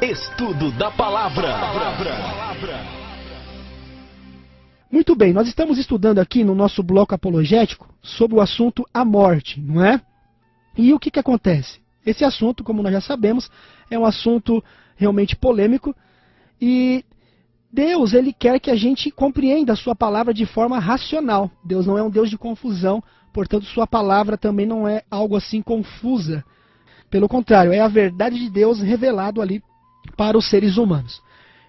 Estudo da Palavra. Muito bem, nós estamos estudando aqui no nosso bloco apologético sobre o assunto a morte, não é? E o que acontece? Esse assunto, como nós já sabemos, é um assunto realmente polêmico e Deus, ele quer que a gente compreenda a sua palavra de forma racional. Deus não é um Deus de confusão, portanto sua palavra também não é algo assim confusa. Pelo contrário, é a verdade de Deus revelado ali para os seres humanos.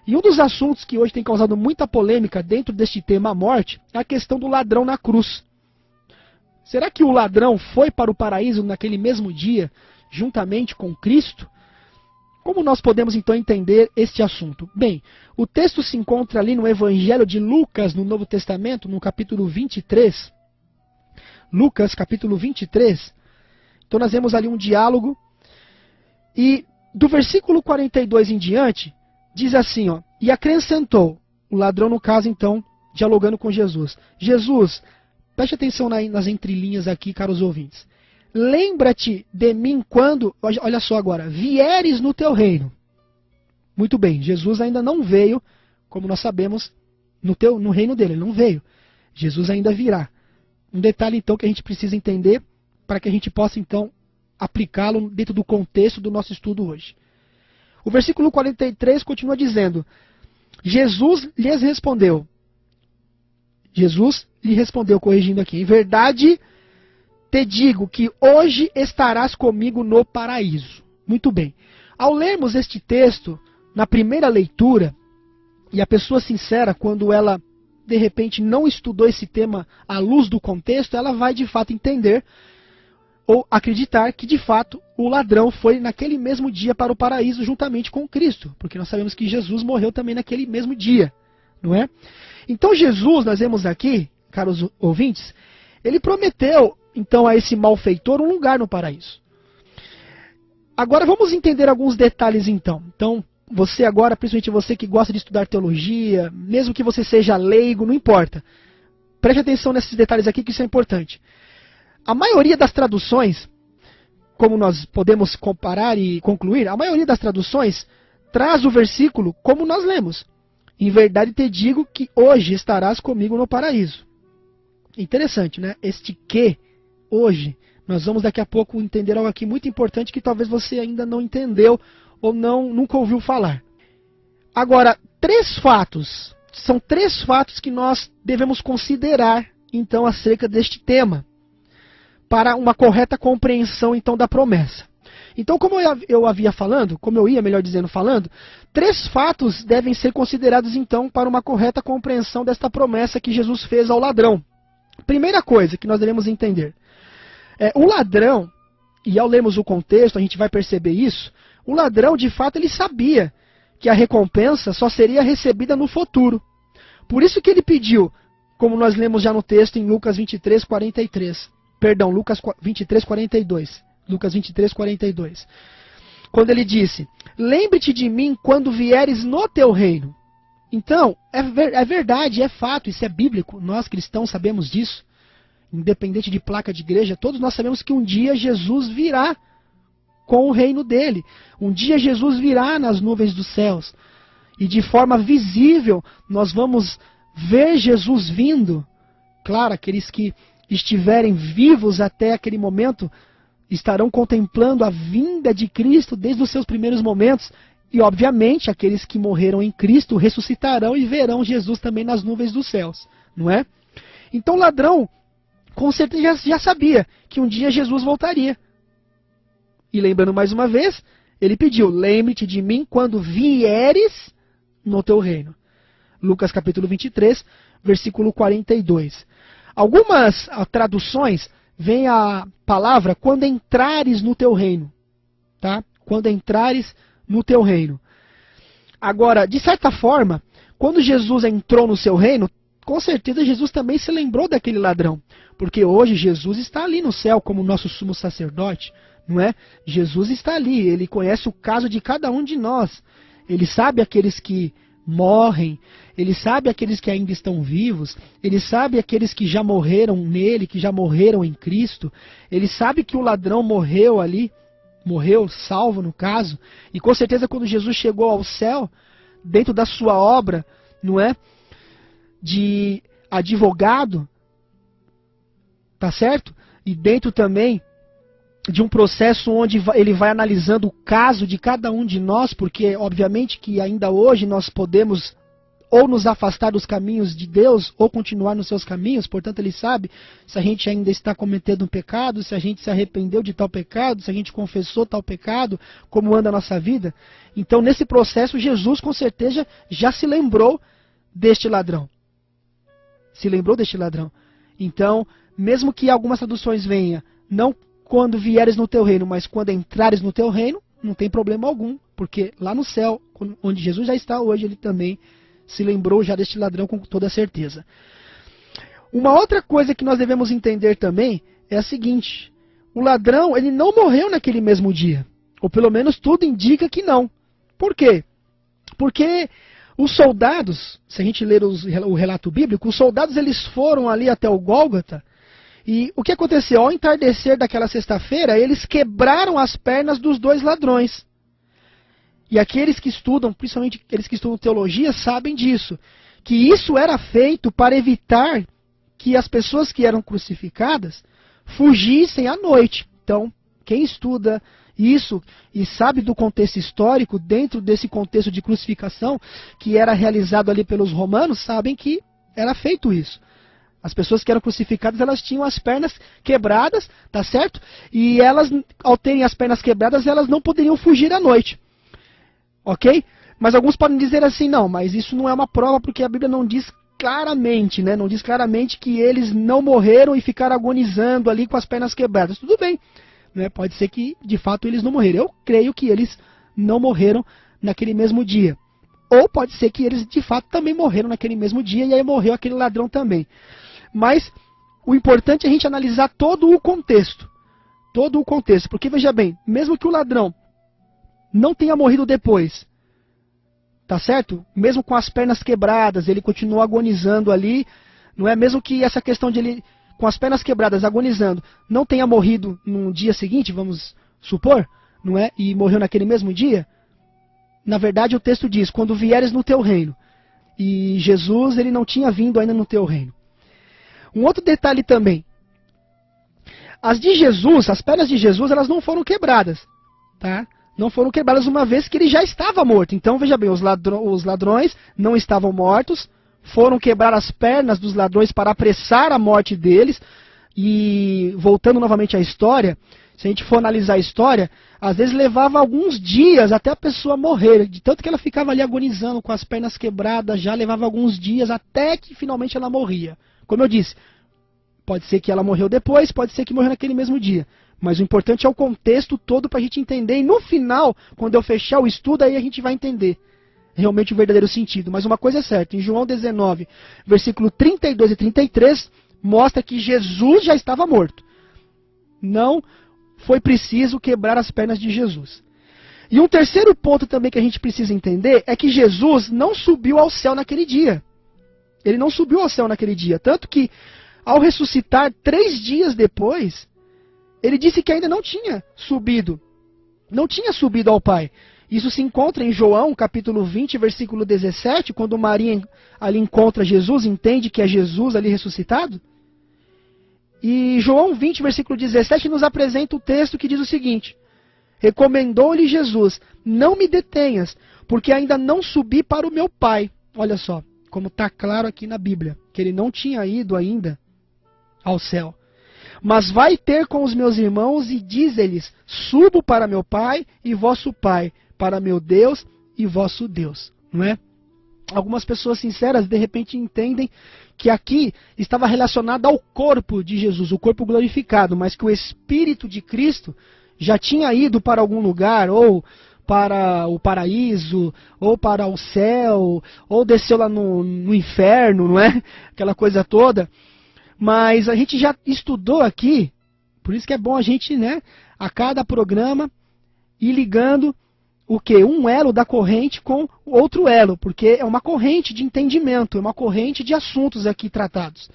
E um dos assuntos que hoje tem causado muita polêmica dentro deste tema a morte é a questão do ladrão na cruz. Será que o ladrão foi para o paraíso naquele mesmo dia, juntamente com Cristo? Como nós podemos então entender este assunto? Bem, o texto se encontra ali no Evangelho de Lucas, no Novo Testamento, no capítulo 23. Lucas, capítulo 23. Então nós vemos ali um diálogo. E do versículo 42 em diante, diz assim, ó, e acrescentou, o ladrão no caso então, dialogando com Jesus. Jesus, preste atenção nas entrelinhas aqui, caros ouvintes. Lembra-te de mim quando, olha só agora, vieres no teu reino. Muito bem, Jesus ainda não veio, como nós sabemos, no reino dele, ele não veio. Jesus ainda virá. Um detalhe então que a gente precisa entender para que a gente possa então aplicá-lo dentro do contexto do nosso estudo hoje. O versículo 43 continua dizendo, Jesus lhe respondeu, corrigindo aqui, em verdade te digo que hoje estarás comigo no paraíso. Muito bem. Ao lermos este texto, na primeira leitura, e a pessoa sincera, quando ela de repente não estudou esse tema à luz do contexto, ela vai de fato entender ou acreditar que de fato o ladrão foi naquele mesmo dia para o paraíso juntamente com Cristo, porque nós sabemos que Jesus morreu também naquele mesmo dia, não é? Então Jesus, nós vemos aqui, caros ouvintes, ele prometeu então a esse malfeitor um lugar no paraíso. Agora vamos entender alguns detalhes então. Então você agora, principalmente você que gosta de estudar teologia, mesmo que você seja leigo, não importa. Preste atenção nesses detalhes aqui que isso é importante. A maioria das traduções, como nós podemos comparar e concluir, a maioria das traduções traz o versículo como nós lemos. Em verdade te digo que hoje estarás comigo no paraíso. Interessante, né? Este que, hoje, nós vamos daqui a pouco entender algo aqui muito importante que talvez você ainda não entendeu ou nunca ouviu falar. Agora, são três fatos que nós devemos considerar então acerca deste tema, para uma correta compreensão então da promessa. Então, como eu ia falando, três fatos devem ser considerados então para uma correta compreensão desta promessa que Jesus fez ao ladrão. Primeira coisa que nós devemos entender, o ladrão, e ao lermos o contexto a gente vai perceber isso, o ladrão de fato ele sabia que a recompensa só seria recebida no futuro. Por isso que ele pediu, como nós lemos já no texto em Lucas 23, 42. Lucas 23, 42. Quando ele disse, lembre-te de mim quando vieres no teu reino. Então, é verdade, é fato, isso é bíblico, nós cristãos sabemos disso. Independente de placa de igreja, todos nós sabemos que um dia Jesus virá com o reino dele. Um dia Jesus virá nas nuvens dos céus. E de forma visível, nós vamos ver Jesus vindo. Claro, aqueles que estiverem vivos até aquele momento estarão contemplando a vinda de Cristo desde os seus primeiros momentos. E, obviamente, aqueles que morreram em Cristo ressuscitarão e verão Jesus também nas nuvens dos céus. Não é? Então o ladrão, com certeza, já sabia que um dia Jesus voltaria. E lembrando mais uma vez, ele pediu, lembre-te de mim quando vieres no teu reino. Lucas capítulo 23, versículo 42. Algumas traduções vem a palavra quando entrares no teu reino. Tá? Quando entrares no teu reino. Agora, de certa forma, quando Jesus entrou no seu reino, com certeza Jesus também se lembrou daquele ladrão. Porque hoje Jesus está ali no céu como nosso sumo sacerdote. Não é? Jesus está ali, ele conhece o caso de cada um de nós. Ele sabe aqueles que morrem, ele sabe aqueles que ainda estão vivos, ele sabe aqueles que já morreram nele, que já morreram em Cristo, ele sabe que o ladrão morreu ali morreu, salvo no caso, e com certeza quando Jesus chegou ao céu, dentro da sua obra, não é, de advogado, tá certo? E dentro também de um processo onde ele vai analisando o caso de cada um de nós, porque obviamente que ainda hoje nós podemos ou nos afastar dos caminhos de Deus, ou continuar nos seus caminhos, portanto ele sabe se a gente ainda está cometendo um pecado, se a gente se arrependeu de tal pecado, se a gente confessou tal pecado, como anda a nossa vida. Então nesse processo Jesus com certeza já se lembrou deste ladrão. Se lembrou deste ladrão. Então, mesmo que algumas traduções venham, não quando vieres no teu reino, mas quando entrares no teu reino, não tem problema algum, porque lá no céu, onde Jesus já está hoje, ele também se lembrou já deste ladrão com toda certeza. Uma outra coisa que nós devemos entender também é a seguinte: o ladrão ele não morreu naquele mesmo dia, ou pelo menos tudo indica que não. Por quê? Porque os soldados, se a gente ler o relato bíblico, os soldados eles foram ali até o Gólgota, e o que aconteceu? Ao entardecer daquela sexta-feira, eles quebraram as pernas dos dois ladrões. E aqueles que estudam, principalmente aqueles que estudam teologia, sabem disso. Que isso era feito para evitar que as pessoas que eram crucificadas fugissem à noite. Então, quem estuda isso e sabe do contexto histórico, dentro desse contexto de crucificação, que era realizado ali pelos romanos, sabem que era feito isso. As pessoas que eram crucificadas, elas tinham as pernas quebradas, tá certo? E elas, ao terem as pernas quebradas, elas não poderiam fugir à noite. Ok? Mas alguns podem dizer assim, não, mas isso não é uma prova porque a Bíblia não diz claramente, né? Não diz claramente que eles não morreram e ficaram agonizando ali com as pernas quebradas. Tudo bem, né? Pode ser que de fato eles não morreram. Eu creio que eles não morreram naquele mesmo dia. Ou pode ser que eles de fato também morreram naquele mesmo dia e aí morreu aquele ladrão também. Mas o importante é a gente analisar todo o contexto. Todo o contexto. Porque veja bem, mesmo que o ladrão não tenha morrido depois, tá certo? Mesmo com as pernas quebradas, ele continuou agonizando ali, não é? Mesmo que essa questão de ele, com as pernas quebradas, agonizando, não tenha morrido no dia seguinte, vamos supor, não é? E morreu naquele mesmo dia, na verdade o texto diz, quando vieres no teu reino. E Jesus, ele não tinha vindo ainda no teu reino. Um outro detalhe também, as de Jesus, as pernas de Jesus, elas não foram quebradas, tá? Não foram quebradas uma vez que ele já estava morto. Então, veja bem, os ladrões não estavam mortos, foram quebrar as pernas dos ladrões para apressar a morte deles. E, voltando novamente à história, se a gente for analisar a história, às vezes levava alguns dias até a pessoa morrer. De tanto que ela ficava ali agonizando com as pernas quebradas, já levava alguns dias até que finalmente ela morria. Como eu disse, pode ser que ela morreu depois, pode ser que morreu naquele mesmo dia. Mas o importante é o contexto todo para a gente entender. E no final, quando eu fechar o estudo, aí a gente vai entender realmente o verdadeiro sentido. Mas uma coisa é certa, em João 19, versículo 32 e 33, mostra que Jesus já estava morto. Não foi preciso quebrar as pernas de Jesus. E um terceiro ponto também que a gente precisa entender é que Jesus não subiu ao céu naquele dia. Ele não subiu ao céu naquele dia. Tanto que, ao ressuscitar 3 dias depois, ele disse que ainda não tinha subido. Não tinha subido ao Pai. Isso se encontra em João, capítulo 20, versículo 17, quando Maria ali encontra Jesus, entende que é Jesus ali ressuscitado. E João 20, versículo 17, nos apresenta o texto que diz o seguinte: recomendou-lhe Jesus, não me detenhas, porque ainda não subi para o meu Pai. Olha só, como está claro aqui na Bíblia, que ele não tinha ido ainda ao céu. Mas vai ter com os meus irmãos e diz-lhes, subo para meu Pai e vosso Pai, para meu Deus e vosso Deus. Não é? Algumas pessoas sinceras de repente entendem que aqui estava relacionado ao corpo de Jesus, o corpo glorificado, mas que o Espírito de Cristo já tinha ido para algum lugar, ou para o paraíso, ou para o céu, ou desceu lá no inferno, não é? Aquela coisa toda. Mas a gente já estudou aqui, por isso que é bom a gente, né, a cada programa, ir ligando o quê? Um elo da corrente com outro elo, porque é uma corrente de entendimento, é uma corrente de assuntos aqui tratados.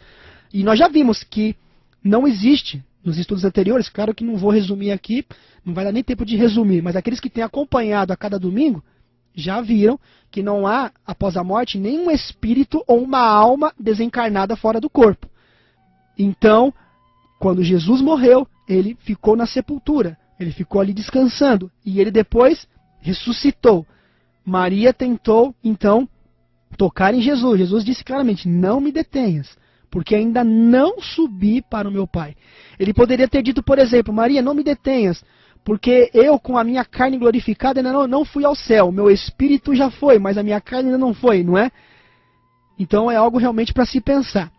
E nós já vimos que não existe, nos estudos anteriores, claro que não vou resumir aqui, não vai dar nem tempo de resumir, mas aqueles que têm acompanhado a cada domingo, já viram que não há, após a morte, nenhum espírito ou uma alma desencarnada fora do corpo. Então, quando Jesus morreu, ele ficou na sepultura, ele ficou ali descansando, e ele depois ressuscitou. Maria tentou, então, tocar em Jesus. Jesus disse claramente, não me detenhas, porque ainda não subi para o meu Pai. Ele poderia ter dito, por exemplo, Maria, não me detenhas, porque eu, com a minha carne glorificada, ainda não fui ao céu. Meu espírito já foi, mas a minha carne ainda não foi, não é? Então é algo realmente para se pensar.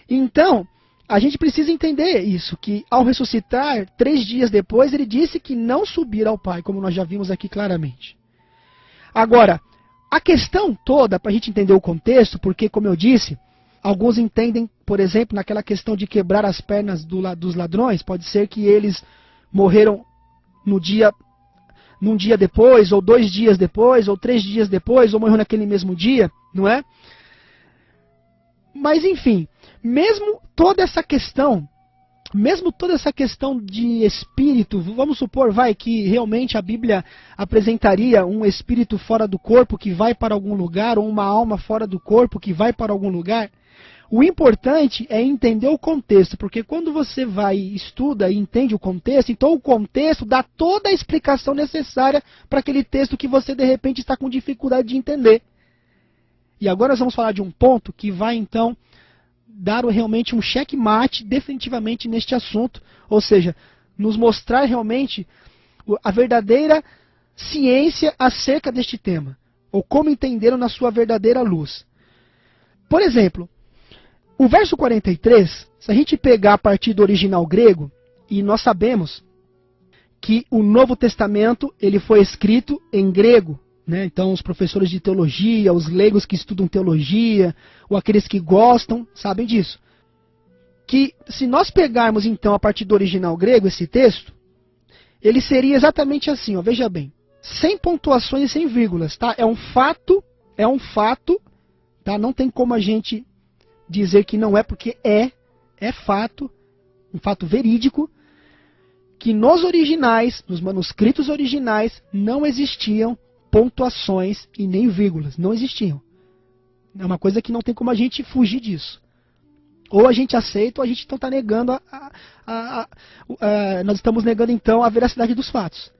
Então, a gente precisa entender isso, que ao ressuscitar, 3 dias depois, ele disse que não subir ao Pai, como nós já vimos aqui claramente. Agora, a questão toda, para a gente entender o contexto, porque, como eu disse, alguns entendem, por exemplo, naquela questão de quebrar as pernas dos ladrões, pode ser que eles morreram num dia depois, ou 2 dias depois, ou 3 dias depois, ou morreram naquele mesmo dia, não é? Mas, enfim, mesmo toda essa questão de espírito, vamos supor, que realmente a Bíblia apresentaria um espírito fora do corpo que vai para algum lugar, ou uma alma fora do corpo que vai para algum lugar. O importante é entender o contexto, porque quando você vai, estuda e entende o contexto, então o contexto dá toda a explicação necessária para aquele texto que você de repente está com dificuldade de entender. E agora nós vamos falar de um ponto que vai então dar realmente um checkmate definitivamente neste assunto, ou seja, nos mostrar realmente a verdadeira ciência acerca deste tema, ou como entendê-lo na sua verdadeira luz. Por exemplo, o verso 43, se a gente pegar a partir do original grego, e nós sabemos que o Novo Testamento ele foi escrito em grego, né? Então os professores de teologia, os leigos que estudam teologia, ou aqueles que gostam, sabem disso. Que se nós pegarmos então a partir do original grego esse texto, ele seria exatamente assim, ó, veja bem, sem pontuações e sem vírgulas, tá? É um fato, tá? Não tem como a gente dizer que não é, porque é fato, um fato verídico, que nos originais, nos manuscritos originais, não existiam pontuações e nem vírgulas, não existiam. É uma coisa que não tem como a gente fugir disso. Ou a gente aceita, ou a gente então está negando, nós estamos negando então a veracidade dos fatos.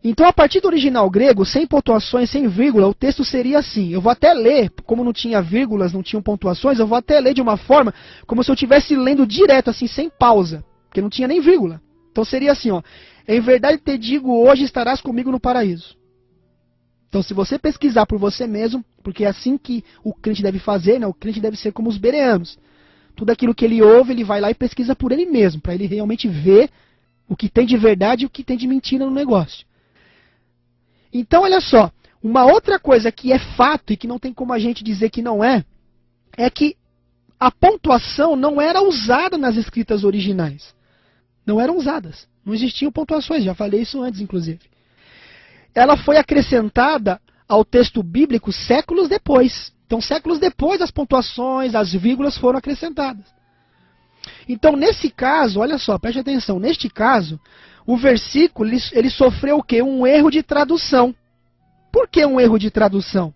Então, a partir do original grego, sem pontuações, sem vírgula, o texto seria assim. Eu vou até ler, como não tinha vírgulas, não tinham pontuações, eu vou até ler de uma forma como se eu estivesse lendo direto, assim, sem pausa, porque não tinha nem vírgula. Então seria assim, ó. Em verdade te digo, hoje estarás comigo no paraíso. Então, se você pesquisar por você mesmo, porque é assim que o crente deve fazer, né? O crente deve ser como os bereanos. Tudo aquilo que ele ouve, ele vai lá e pesquisa por ele mesmo, para ele realmente ver o que tem de verdade e o que tem de mentira no negócio. Então, olha só, uma outra coisa que é fato e que não tem como a gente dizer que não é que a pontuação não era usada nas escritas originais. Não eram usadas. Não existiam pontuações, já falei isso antes, inclusive. Ela foi acrescentada ao texto bíblico séculos depois. Então, séculos depois, as pontuações, as vírgulas foram acrescentadas. Então, nesse caso, olha só, preste atenção, neste caso, o versículo ele sofreu o quê? Um erro de tradução. Por que um erro de tradução?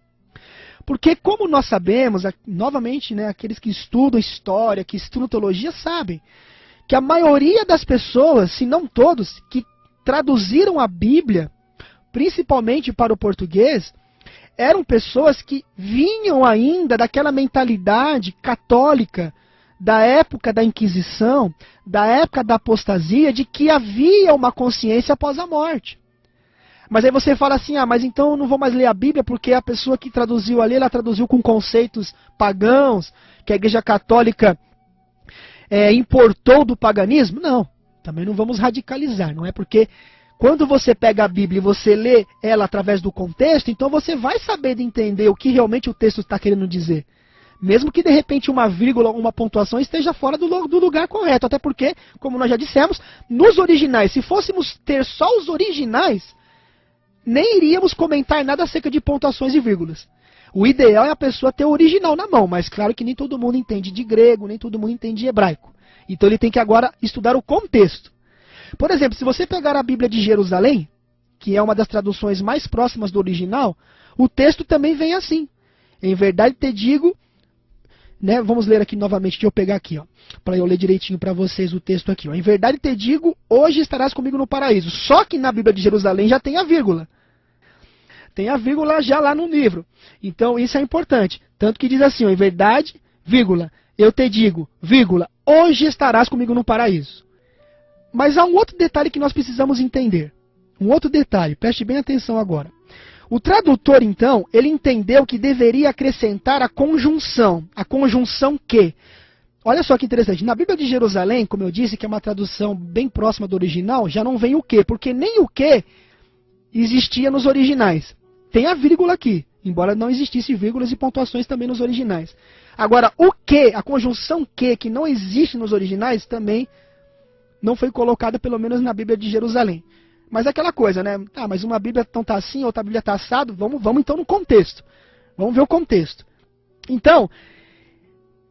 Porque, como nós sabemos, novamente, né, aqueles que estudam história, que estudam teologia, sabem que a maioria das pessoas, se não todos, que traduziram a Bíblia, principalmente para o português, eram pessoas que vinham ainda daquela mentalidade católica, da época da Inquisição, da época da apostasia, de que havia uma consciência após a morte. Mas aí você fala assim, mas então eu não vou mais ler a Bíblia porque a pessoa que traduziu ali, ela traduziu com conceitos pagãos, que a Igreja Católica importou do paganismo. Não, também não vamos radicalizar, não é porque quando você pega a Bíblia e você lê ela através do contexto, então você vai saber entender o que realmente o texto está querendo dizer. Mesmo que de repente uma vírgula ou uma pontuação esteja fora do lugar correto. Até porque, como nós já dissemos, nos originais, se fôssemos ter só os originais, nem iríamos comentar nada acerca de pontuações e vírgulas. O ideal é a pessoa ter o original na mão, mas claro que nem todo mundo entende de grego, nem todo mundo entende de hebraico. Então ele tem que agora estudar o contexto. Por exemplo, se você pegar a Bíblia de Jerusalém, que é uma das traduções mais próximas do original, o texto também vem assim. Em verdade te digo, né, vamos ler aqui novamente, deixa eu pegar aqui, para eu ler direitinho para vocês o texto aqui. Em verdade te digo, hoje estarás comigo no paraíso. Só que na Bíblia de Jerusalém já tem a vírgula. Tem a vírgula já lá no livro. Então isso é importante. Tanto que diz assim, em verdade, vírgula, eu te digo, vírgula, hoje estarás comigo no paraíso. Mas há um outro detalhe que nós precisamos entender. Um outro detalhe, preste bem atenção agora. O tradutor, então, ele entendeu que deveria acrescentar a conjunção. A conjunção que? Olha só que interessante. Na Bíblia de Jerusalém, como eu disse, que é uma tradução bem próxima do original, já não vem o que, porque nem o que existia nos originais. Tem a vírgula aqui, embora não existisse vírgulas e pontuações também nos originais. Agora, o que, a conjunção que não existe nos originais, também não foi colocada, pelo menos na Bíblia de Jerusalém. Mas é aquela coisa, né? Tá, mas uma Bíblia então tá assim, outra Bíblia tá assado. Vamos então no contexto. Vamos ver o contexto. Então,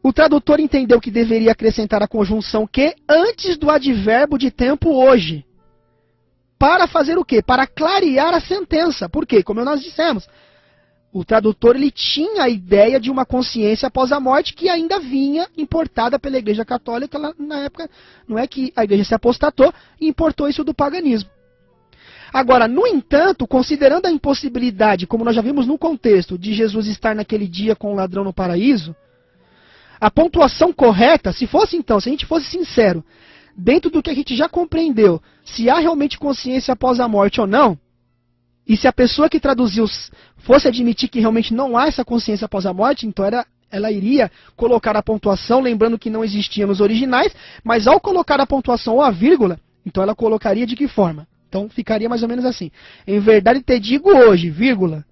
o tradutor entendeu que deveria acrescentar a conjunção que antes do advérbio de tempo hoje. Para fazer o quê? Para clarear a sentença. Por quê? Como nós dissemos, o tradutor ele tinha a ideia de uma consciência após a morte que ainda vinha importada pela Igreja Católica lá na época. Não é que a Igreja se apostatou e importou isso do paganismo. Agora, no entanto, considerando a impossibilidade, como nós já vimos no contexto, de Jesus estar naquele dia com o ladrão no paraíso, a pontuação correta, se a gente fosse sincero, dentro do que a gente já compreendeu, se há realmente consciência após a morte ou não, e se a pessoa que traduziu fosse admitir que realmente não há essa consciência após a morte, então ela iria colocar a pontuação, lembrando que não existia nos originais, mas ao colocar a pontuação ou a vírgula, então ela colocaria de que forma? Então ficaria mais ou menos assim. Em verdade te digo hoje, vírgula,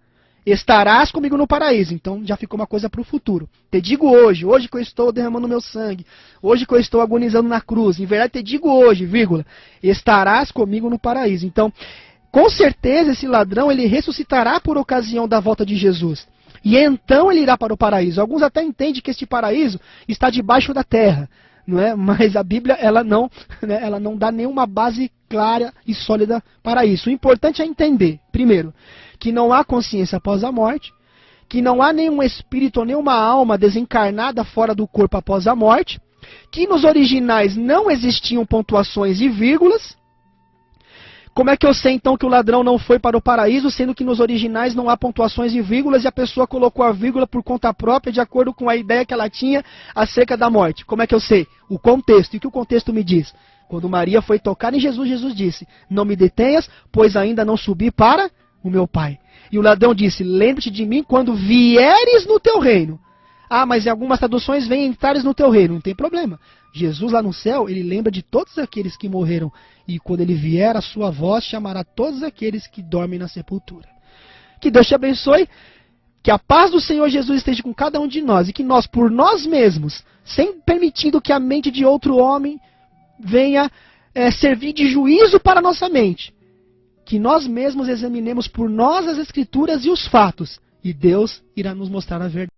estarás comigo no paraíso. Então já ficou uma coisa para o futuro. Te digo hoje, hoje que eu estou derramando meu sangue, hoje que eu estou agonizando na cruz. Em verdade te digo hoje, vírgula, estarás comigo no paraíso. Então, com certeza esse ladrão ele ressuscitará por ocasião da volta de Jesus. E então ele irá para o paraíso. Alguns até entendem que este paraíso está debaixo da terra. Não é? Mas a Bíblia ela não dá nenhuma base clara e sólida para isso. O importante é entender, primeiro, que não há consciência após a morte, que não há nenhum espírito ou nenhuma alma desencarnada fora do corpo após a morte, que nos originais não existiam pontuações e vírgulas. Como é que eu sei então que o ladrão não foi para o paraíso, sendo que nos originais não há pontuações e vírgulas e a pessoa colocou a vírgula por conta própria de acordo com a ideia que ela tinha acerca da morte? Como é que eu sei? O contexto. E o que o contexto me diz? Quando Maria foi tocar em Jesus, Jesus disse, não me detenhas, pois ainda não subi para o meu Pai. E o ladrão disse, lembra-te de mim quando vieres no teu reino. Ah, mas em algumas traduções vem entrares no teu reino. Não tem problema. Jesus lá no céu, ele lembra de todos aqueles que morreram. E quando ele vier, a sua voz chamará todos aqueles que dormem na sepultura. Que Deus te abençoe. Que a paz do Senhor Jesus esteja com cada um de nós. E que nós, por nós mesmos, sem permitindo que a mente de outro homem venha servir de juízo para a nossa mente. Que nós mesmos examinemos por nós as Escrituras e os fatos. E Deus irá nos mostrar a verdade.